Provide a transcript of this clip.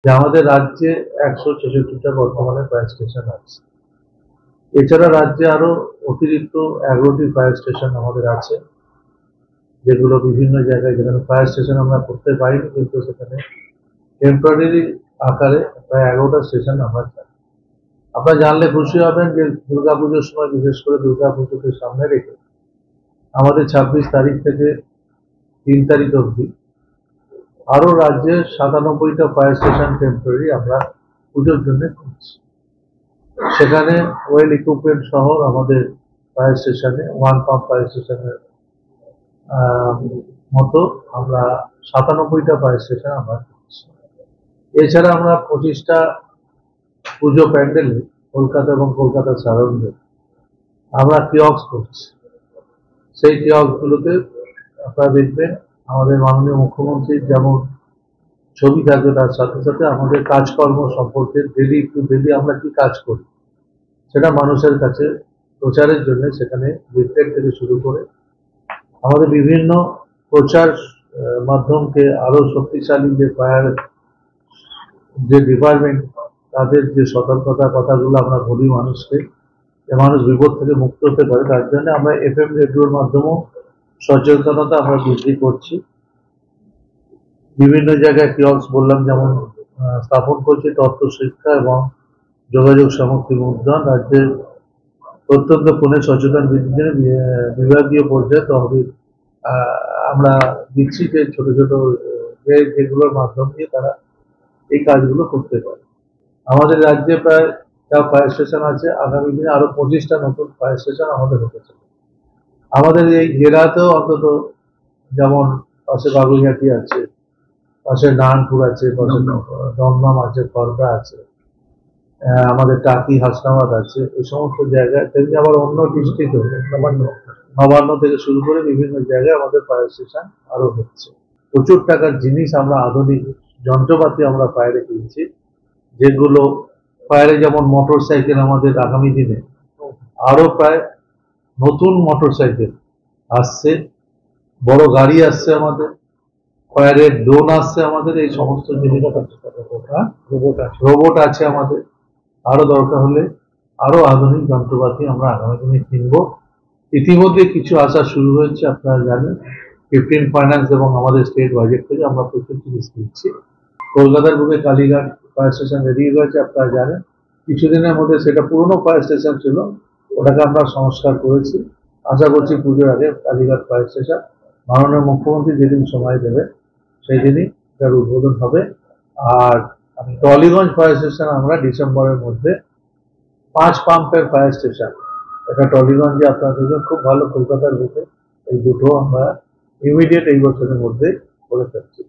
যে আমাদের রাজ্যে 166টা বর্তমানে ফায়ার স্টেশন আছে। এছাড়া রাজ্যে আরো অতিরিক্ত 11টি ফায়ার স্টেশন আমাদের আছে, যেগুলো বিভিন্ন জায়গায়, যেখানে ফায়ার স্টেশন আমরা করতে পারিনি, কিন্তু সেখানে টেম্পোরারি আকারে প্রায় 11টা স্টেশন আমরা চাই। আপনারা জানলে খুশি হবেন যে দুর্গাপুজোর সময়, বিশেষ করে দুর্গাপুজোকে সামনে রেখে আমাদের 26 তারিখ থেকে 3 তারিখ অবধি আরো রাজ্যের 97টা ফায়ার স্টেশন টেম্পোরারি আমরা পুজোর জন্য করছি। সেখানে ওয়েল ইকুইপমেন্ট সহ আমাদের ফায়ার স্টেশনে, ওয়ান পাম্প ফায়ার স্টেশনের মতো আমরা 97টা ফায়ার স্টেশন আমরা করছি। এছাড়া আমরা 25টা পুজো প্যান্ডেলে কলকাতা এবং কলকাতার সারাউন্ডে আমরা কিয়স্ক করছি। সেই কিয়স্কগুলোতে আপনারা দেখবেন আমাদের মাননীয় মুখ্যমন্ত্রীর যেমন ছবি থাকবে, তার সাথে সাথে আমাদের কাজকর্ম সম্পর্কে ডেলি টু ডেলি আমরা কি কাজ করি সেটা মানুষের কাছে প্রচারের জন্য সেখানে লিফলেট থেকে শুরু করে আমাদের বিভিন্ন প্রচার মাধ্যমকে আরো শক্তিশালী, যে ফায়ার যে ডিপার্টমেন্ট, তাদের যে সতর্কতার কথাগুলো আমরা বলি মানুষকে, যে মানুষ বিপদ থেকে মুক্ত হতে পারে, তার জন্য আমরা FM রেডিওর মাধ্যমেও সচেতনতা আমরা বৃদ্ধি করছি। বিভিন্ন জায়গায় কিয়স্ক বললাম যেমন স্থাপন করছি, তথ্য শিক্ষা এবং যোগাযোগ সামগ্রী মুদ্রণ। রাজ্যের প্রত্যন্ত কোণে সচেতন বৃদ্ধির বিভাগীয় পর্যায়ে তহবিল আমরা দিচ্ছি, যে ছোট ছোট যেগুলোর মাধ্যম দিয়ে তারা এই কাজগুলো করতে পারে। আমাদের রাজ্যে প্রায় যা ফায়ার স্টেশন আছে, আগামী দিনে আরো 25টা নতুন ফায়ার স্টেশন আমাদের হতে চলে। আমাদের এই জেলাতেও অন্তত, যেমন পাশে বাগুইহাটি আছে, পাশে নারায়ণপুর আছে, পাশে দমদম আছে, খড়দা আছে, আমাদের টাকি হাসনাবাদ আছে, এই সমস্ত জায়গায়, তেমনি আবার অন্য ডিস্ট্রিক্ট নবান্ন থেকে শুরু করে বিভিন্ন জায়গায় আমাদের ফায়ার স্টেশন আরো হচ্ছে। প্রচুর টাকার জিনিস আমরা, আধুনিক যন্ত্রপাতি আমরা ফায়ারে কিনছি, যেগুলো ফায়ারে, যেমন মোটর সাইকেল আমাদের আগামী দিনে আরো প্রায় নতুন মোটর সাইকেল আসছে, বড় গাড়ি আসছে, আমাদের ফায়ারের ড্রোন আসছে, আমাদের এই সমস্ত জিনিস, রোবট আছে আমাদের। আরো দরকার হলে আরো আধুনিক যন্ত্রপাতি আমরা আগামী দিনে কিনব। ইতিমধ্যে কিছু আসা শুরু হয়েছে, আপনারা জানেন 15 ফাইন্যান্স এবং আমাদের স্টেট বাজেট থেকে আমরা প্রচুর জিনিস কিনছি। কলকাতার বুকে কালীঘাট ফায়ার স্টেশন রেডি হয়েছে, আপনারা জানেন। কিছুদিনের মধ্যে সেটা পুরনো ফায়ার স্টেশন ছিল, ওটাকে আমরা সংস্কার করেছি। আশা করছি পুজোর আগে কালীঘাট ফায়ার স্টেশন, মাননীয় মুখ্যমন্ত্রী যেদিন সময় দেবে সেই দিনই এটার উদ্বোধন হবে। আর টলিগঞ্জ ফায়ার স্টেশন আমরা ডিসেম্বরের মধ্যে 5 পাম্পের ফায়ার স্টেশন, এটা টলিগঞ্জে আপনারা দেখবেন খুব ভালো, কলকাতার বুকে এই দুটো আমরা ইমিডিয়েট এই বছরের মধ্যে করে ফেলছি।